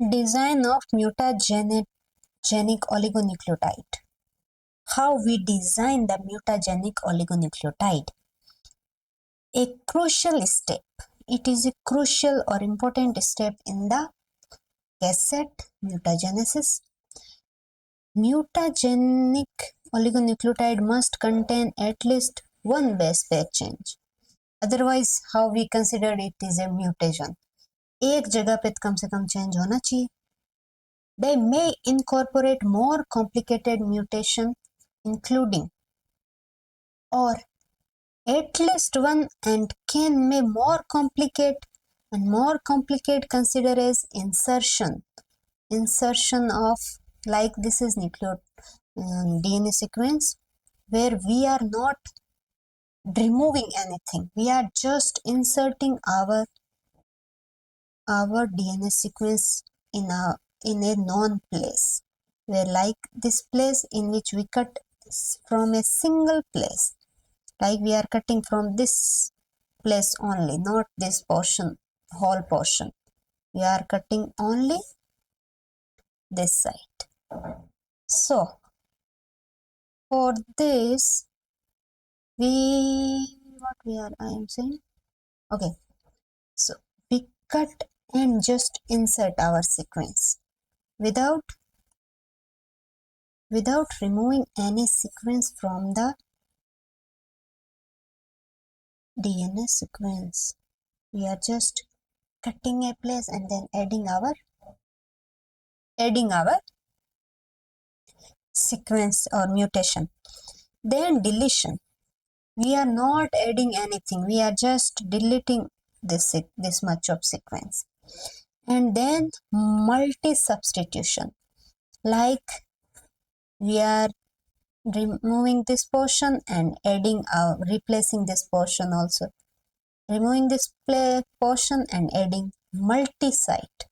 Design of mutagenic oligonucleotide. How we design the mutagenic oligonucleotide. A crucial step. It is a crucial or important step in the cassette mutagenesis. Mutagenic oligonucleotide must contain at least one base pair change. Otherwise, how we consider it is a mutation. एक जगह पे कम से कम change होना चाहिए. They may incorporate more complicated mutation, including or at least one, and can may more complicate consider as insertion of, like this is DNA sequence where we are not removing anything, we are just inserting our DNA sequence in a known place, where like this place in which we cut from a single place, like we are cutting from this place only, not this portion, whole portion, we are cutting only this side. So for this I am saying, okay, so we cut and just insert our sequence without removing any sequence from the DNA sequence. We are just cutting a place and then adding our sequence or mutation. Then deletion. We are not adding anything, we are just deleting this much of sequence. And then multi-substitution, like we are removing this portion and adding replacing this portion also, removing this portion and adding multi-site.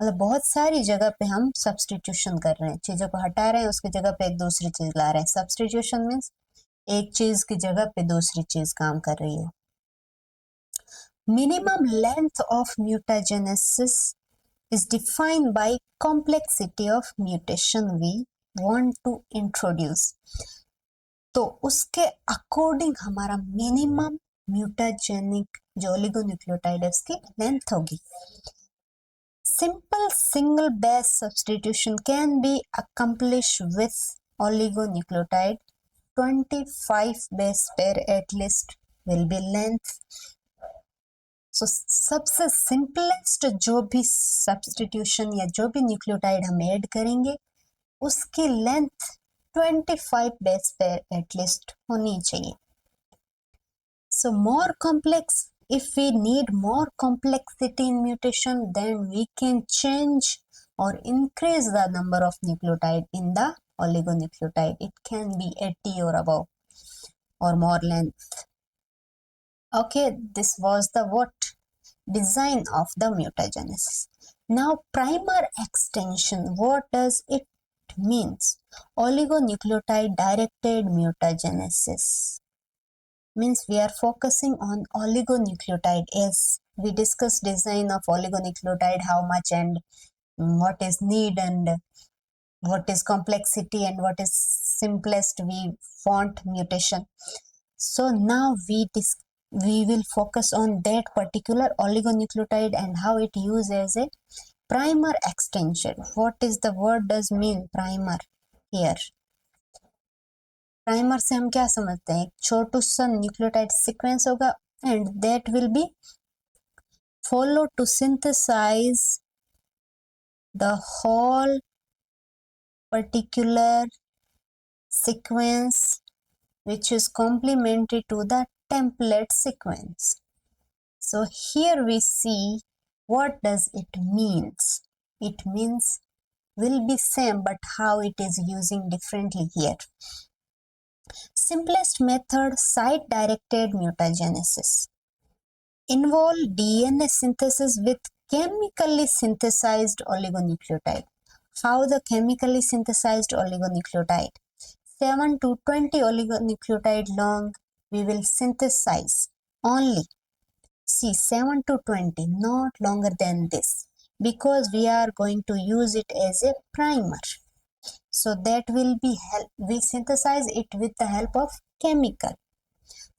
मतलब बहुत सारी जगह पे हम substitution कर रहे हैं, चीजों को हटा रहे हैं, उसकी जगह पे एक दूसरी चीज ला रहे हैं. सब्सटीट्यूशन मीन्स एक चीज की जगह पे दूसरी चीज काम कर रही है. Minimum length of mutagenesis is defined by complexity of mutation we want to introduce. तो उसके अकॉर्डिंग हमारा मिनिमम म्यूटाजेनिक जो ओलिगोन्यूक्लियोटाइड है उसकी लेंथ होगी. Simple single base substitution can be accomplished with oligonucleotide. 25 base pair at least will be length. So सबसे simplest जो भी सब्सटीट्यूशन या जो भी न्यूक्लियोटाइड हम ऐड करेंगे उसकी लेंथ 25 बेस पेयर एटलीस्ट होनी चाहिए. So more complex, if we need more complexity in mutation, then we can change or increase the number of nucleotide in the oligonucleotide. It can be 80 or above or more length. Okay, this was the design of the mutagenesis. Now primer extension, what does it means? Oligonucleotide directed mutagenesis means we are focusing on oligonucleotide. As we discussed design of oligonucleotide, how much and what is need and what is complexity and what is simplest we want mutation. So now we will focus on that particular oligonucleotide and how it used as a primer extension. What is the word does mean primer here? Primer से हम क्या समझते हैं? एक छोटू सा nucleotide sequence होगा and that will be follow to synthesize the whole particular sequence which is complementary to the template sequence. So here we see what does it means. It means will be same but how it is using differently here. Simplest method, site-directed mutagenesis. Involve DNA synthesis with chemically synthesized oligonucleotide. How the chemically synthesized oligonucleotide? 7 to 20 oligonucleotide long we will synthesize only. See, 7 to 20, not longer than this. because we are going to use it as a primer. So that will be we synthesize it with the help of chemical.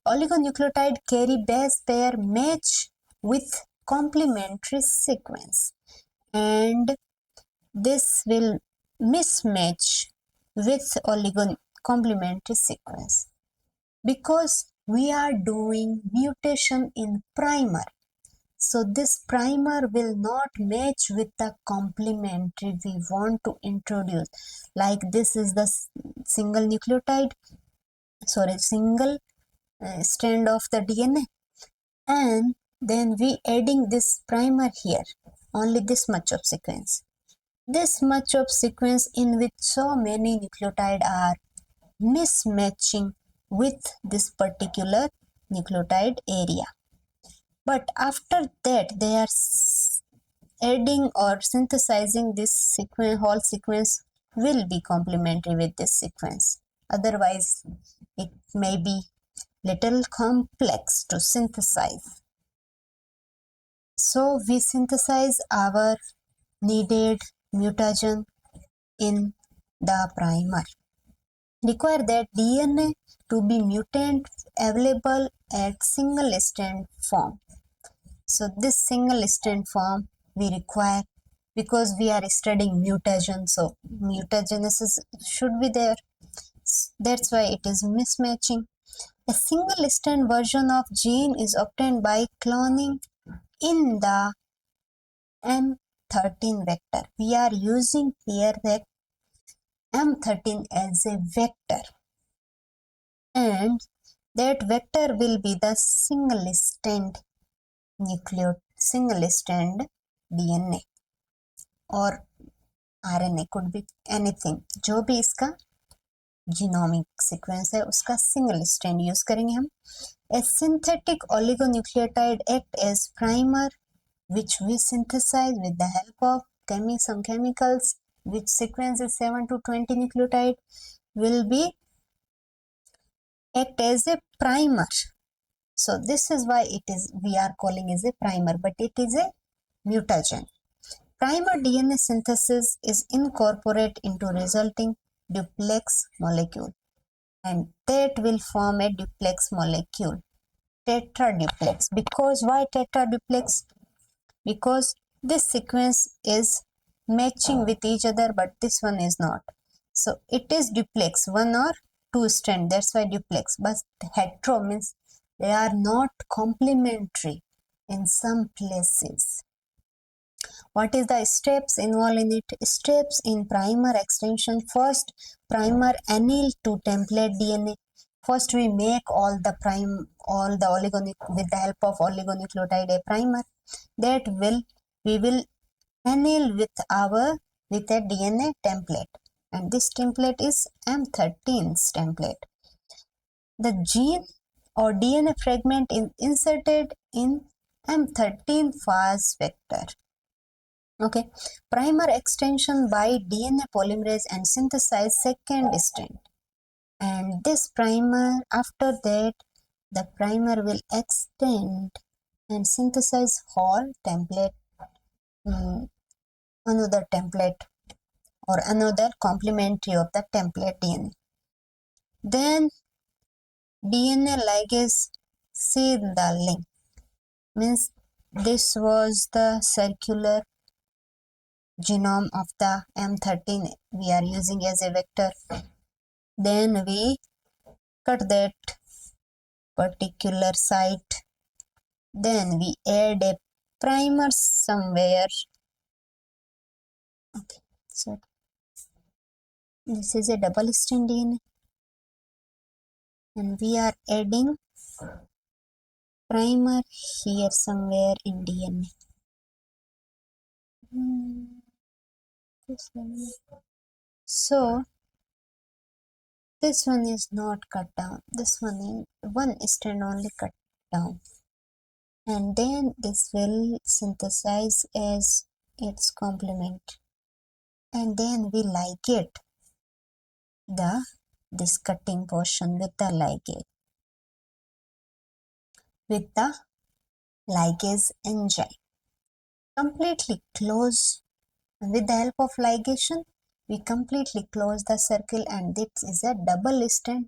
Oligonucleotide carry base pair match with complementary sequence, and this will mismatch with complementary sequence because we are doing mutation in primer. So this primer will not match with the complementary we want to introduce. Like this is the single nucleotide, single strand of the DNA, and then we adding this primer here, only this much of sequence. This much of sequence in which so many nucleotide are mismatching with this particular nucleotide area. But after that they are adding or synthesizing this sequence, whole sequence will be complementary with this sequence. Otherwise it may be little complex to synthesize. So we synthesize our needed mutagen in the primer. Require that DNA to be mutant available at single strand form. So this single strand form we require because we are studying mutagen. So mutagenesis should be there. That's why it is mismatching. A single strand version of gene is obtained by cloning in the M13 vector. We are using here the M13 as a vector, and that vector will be the single strand DNA or RNA, could be anything. जो भी इसका genomic sequence है उसका single strand use करेंगे हम. A synthetic oligonucleotide act as primer which we synthesize with the help of some chemicals which sequence is 7 to 20 nucleotide will be act as a primer. So this is why we are calling as a primer, but it is a mutagen. Primer DNA synthesis is incorporated into resulting duplex molecule, and that will form a duplex molecule, tetraduplex. Because why tetraduplex? Because this sequence is matching with each other, but this one is not. So it is duplex, one or two strand, that's why duplex. But hetero means they are not complementary in some places. What is the steps involved in it? Steps in primer extension. First, primer anneal to template DNA. First, we make with the help of oligonucleotide a primer that we will anneal with a DNA template, and this template is M13's template. The gene or DNA fragment is inserted in M13 phase vector. Okay, primer extension by DNA polymerase and synthesize second strand. And this primer, after that, the primer will extend and synthesize whole template, another template or another complementary of the template DNA. Then DNA ligase see the link. Means this was the circular genome of the M13 we are using as a vector. Then we cut that particular site. Then we add a primer somewhere. Okay, so this is a double strand DNA, and we are adding primer here somewhere in DNA. So this one is not cut down. This one is one strand only cut down, and then this will synthesize as its complement, and then we ligate this cutting portion with the ligase enzyme. completely close. With the help of ligation, we completely close the circle, and this is a double strand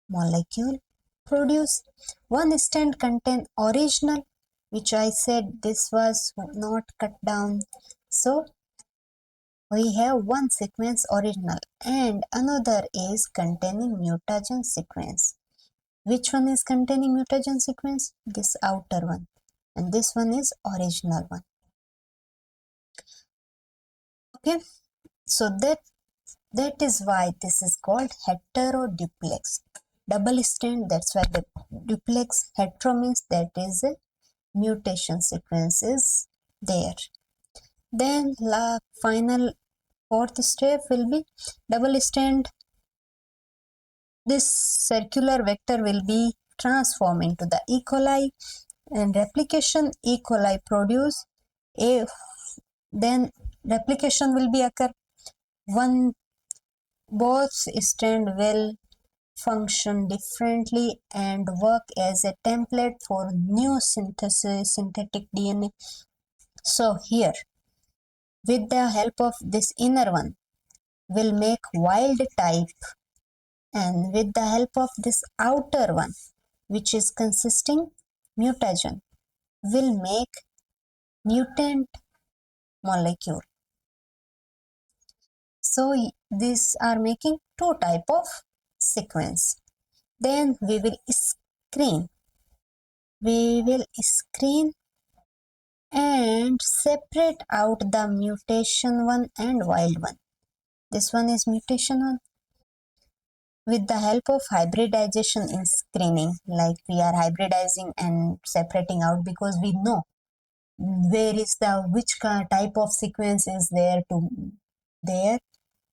molecule produced. One strand contain original, which I said this was not cut down. So we have one sequence original and another is containing mutagen sequence. Which one is containing mutagen sequence? This outer one. And this one is original one. Okay. So that is why this is called heteroduplex. Double strand, that's why the duplex. Hetero means that is a mutation sequence is there. Then la final fourth step will be double strand. This circular vector will be transformed into the E. coli, and replication E. coli produce a, then replication will be occur. One both strand will function differently and work as a template for new synthetic DNA. So here, with the help of this inner one, we'll make wild type, and with the help of this outer one, which is consisting mutagen, will make mutant molecule. So these are making two type of sequence. Then we will screen and separate out the mutation one and wild one. This one is mutation one. With the help of hybridization in screening, like we are hybridizing and separating out, because we know where is the which type of sequence is there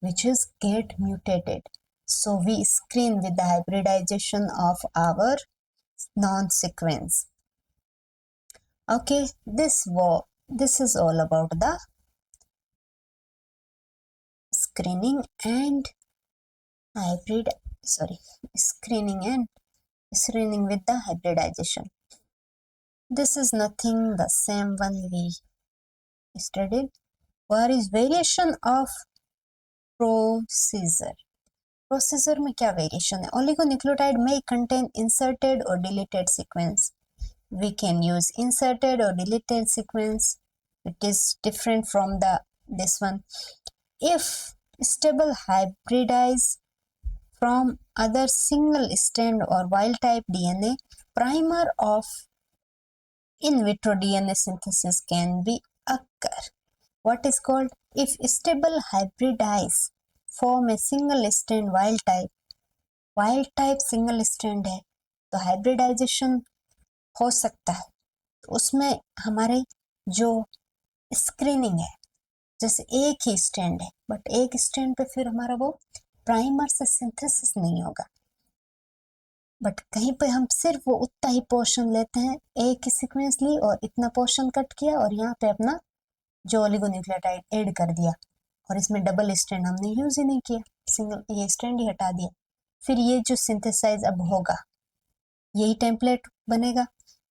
which is get mutated. So we screen with the hybridization of our non-sequence. Okay, this is all about the screening and screening with the hybridization. This is nothing the same one we studied. Where is variation of procedure? Procedure में क्या variation है? Oligonucleotide may contain inserted or deleted sequence. We can use inserted or deleted sequence. It is different from this one. If stable hybridize from other single strand or wild type DNA, primer of in vitro DNA synthesis can be occur. What is called? If stable hybridize form a single strand wild type single strand है तो hybridisation हो सकता है. तो उसमें हमारे जो screening है, जैसे एक ही स्टैंड है बट एक स्टैंड पे फिर हमारा वो प्राइमर से सिंथेसिस नहीं होगा, बट कहीं पे हम सिर्फ वो उतना ही पोर्शन लेते हैं, एक ही सीक्वेंस ली और इतना पोर्शन कट किया और यहाँ पे अपना जो ओलिगोन्यूक्लियोटाइड ऐड कर दिया, और इसमें डबल स्ट्रैंड हमने यूज ही नहीं किया, सिंगल ये स्ट्रैंड ही हटा दिया. फिर ये जो सिंथेसाइज अब होगा यही टेम्पलेट बनेगा,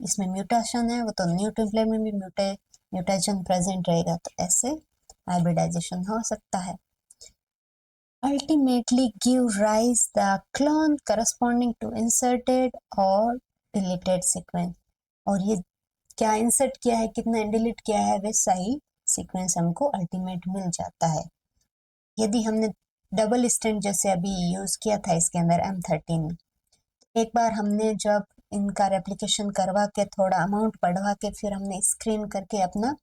इसमें म्यूटेशन है वो तो न्यू टेम्पलेट में भी म्यूटेशन प्रेजेंट रहेगा, तो ऐसे हाइब्रिडाइजेशन हो सकता है. Ultimately give rise the clone corresponding to inserted or deleted sequence. और ये क्या इंसर्ट किया है कितना डिलीट किया है वैसा ही सीक्वेंस हमको अल्टीमेट मिल जाता है. यदि हमने डबल स्टैंड जैसे अभी यूज किया था इसके अंदर M13 में, एक बार हमने जब इनका रेप्लिकेशन करवा के थोड़ा अमाउंट बढ़वा के फिर हमने स्क्रीन करके अपना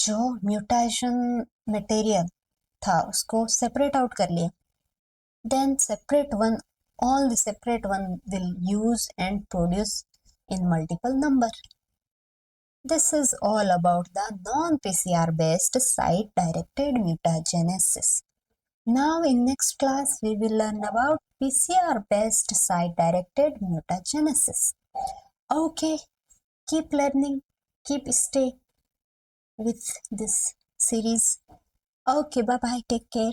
जो म्यूटेशन मटेरियल था उसको सेपरेट आउट कर लिया, then all the separate one will use and produce in multiple number. This is all about the non-PCR based site directed mutagenesis. Now in next class we will learn about PCR based site directed mutagenesis. Okay, keep learning, keep stay with this series. Okay, bye bye, take care.